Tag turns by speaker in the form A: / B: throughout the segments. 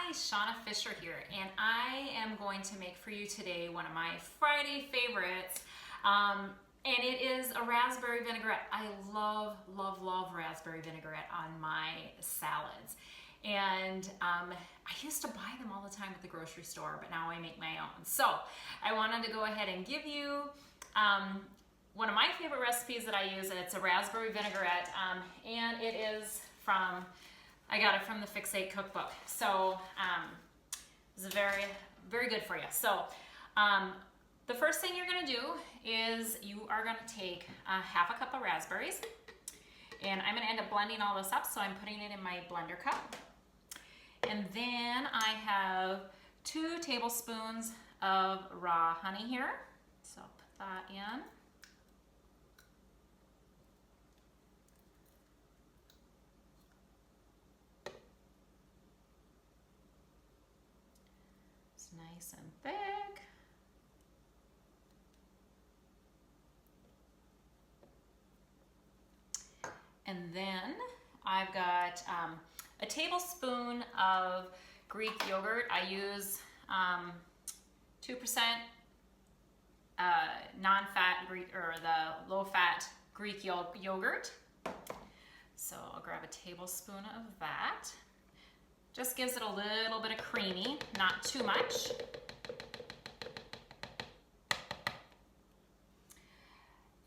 A: Hi, Shauna Fisher here, and I am going to make for you today one of my Friday favorites, and it is a raspberry vinaigrette. I love, love, love raspberry vinaigrette on my salads, and I used to buy them all the time at the grocery store, but now I make my own. So I wanted to go ahead and give you one of my favorite recipes that I use, and it's a raspberry vinaigrette, and it is I got it from the Fixate cookbook. So it's very, very good for you. So the first thing you're gonna do is you are gonna take half a cup of raspberries, and I'm gonna end up blending all this up, so I'm putting it in my blender cup. And then I have 2 tablespoons of raw honey here. So I'll put that in. Nice and thick. And then I've got a tablespoon of Greek yogurt. I use 2% non-fat Greek, or the low-fat Greek yogurt. So I'll grab a tablespoon of that. Just gives it a little bit of creamy, not too much.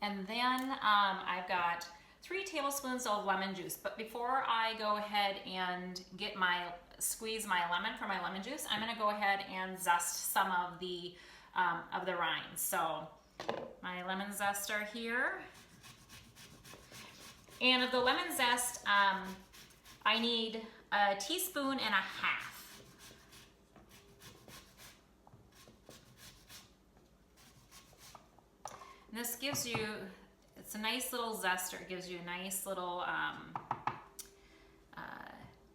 A: And then I've got 3 tablespoons of lemon juice. But before I go ahead and squeeze my lemon for my lemon juice, I'm gonna go ahead and zest some of the rinds. So my lemon zester here. And of the lemon zest, I need a teaspoon and a half. And this gives you, it's a nice little zester. It gives you a nice little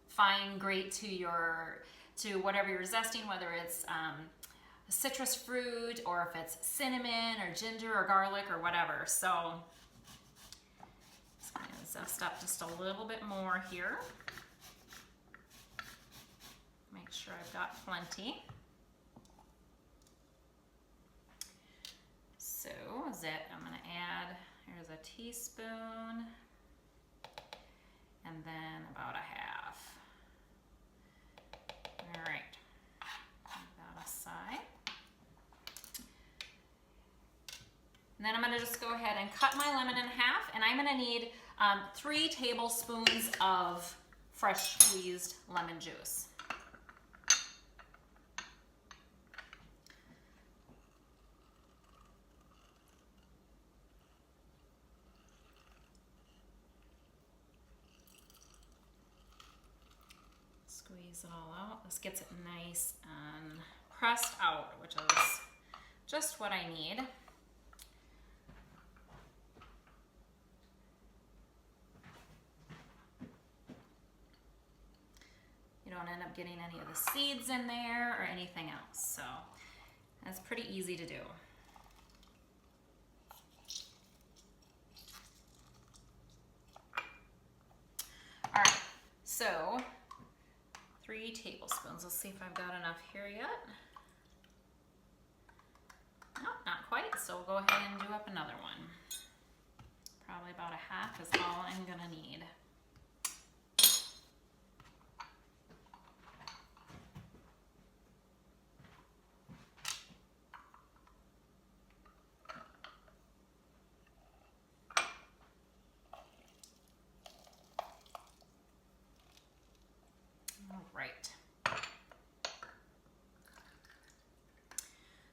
A: fine grate to whatever you're zesting, whether it's citrus fruit or if it's cinnamon or ginger or garlic or whatever. So just gonna zest up just a little bit more here. Make sure I've got plenty. So I'm gonna add, here's a teaspoon, and then about a half. All right, put that aside. And then I'm gonna just go ahead and cut my lemon in half, and I'm gonna need 3 tablespoons of fresh squeezed lemon juice. Squeeze it all out. This gets it nice and pressed out, which is just what I need. You don't end up getting any of the seeds in there or anything else, so that's pretty easy to do. All right, so 3 tablespoons. Let's see if I've got enough here yet. No, not quite, so we'll go ahead and do up another one. Probably about a half is all I'm gonna need. Right.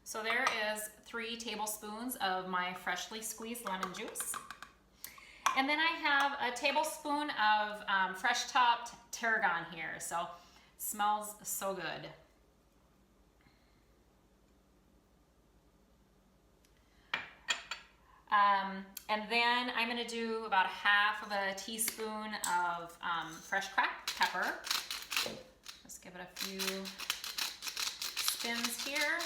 A: So there is 3 tablespoons of my freshly squeezed lemon juice. And then I have a tablespoon of fresh topped tarragon here. So it smells so good. And then I'm gonna do about half of a teaspoon of fresh cracked pepper. Just give it a few spins here.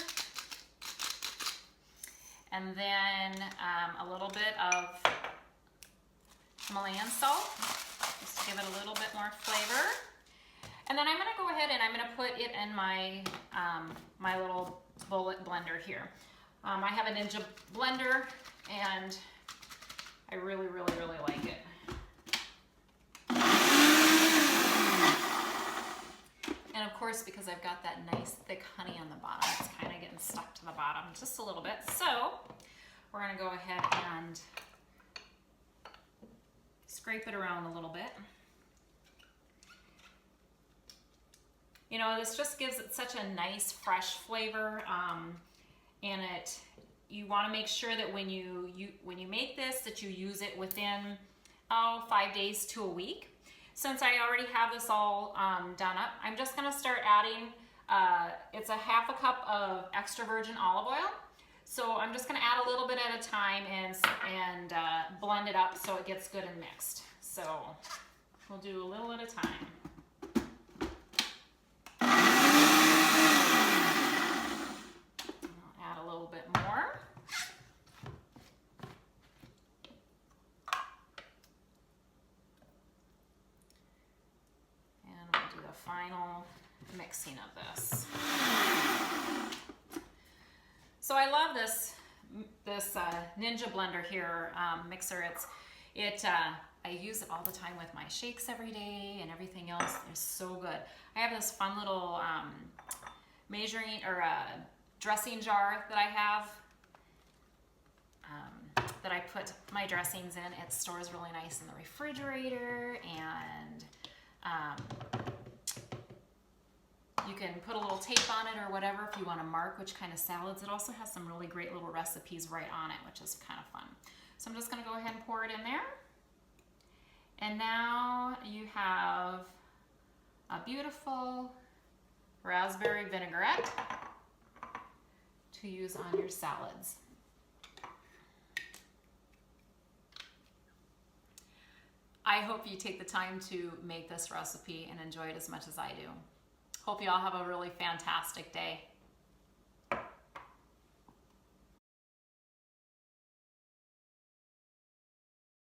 A: And then a little bit of Himalayan salt, just to give it a little bit more flavor. And then I'm gonna go ahead and I'm gonna put it in my, my little bullet blender here. I have a Ninja blender and I really, really, really like it. And of course, because I've got that nice thick honey on the bottom, it's kind of getting stuck to the bottom just a little bit. So we're gonna go ahead and scrape it around a little bit. You know, this just gives it such a nice fresh flavor, and you want to make sure that when you make this, that you use it within 5 days to a week. Since I already have this all done up, I'm just going to start adding. It's a half a cup of extra virgin olive oil. So I'm just going to add a little bit at a time and blend it up so it gets good and mixed. So we'll do a little at a time. Final mixing of this. So I love this Ninja blender here, mixer. I use it all the time with my shakes every day and everything else. They're so good. I have this fun little measuring or dressing jar that I have that I put my dressings in. It stores really nice in the refrigerator, and you can put a little tape on it or whatever if you want to mark which kind of salads. It also has some really great little recipes right on it, which is kind of fun. So I'm just going to go ahead and pour it in there. And now you have a beautiful raspberry vinaigrette to use on your salads. I hope you take the time to make this recipe and enjoy it as much as I do. Hope you all have a really fantastic day.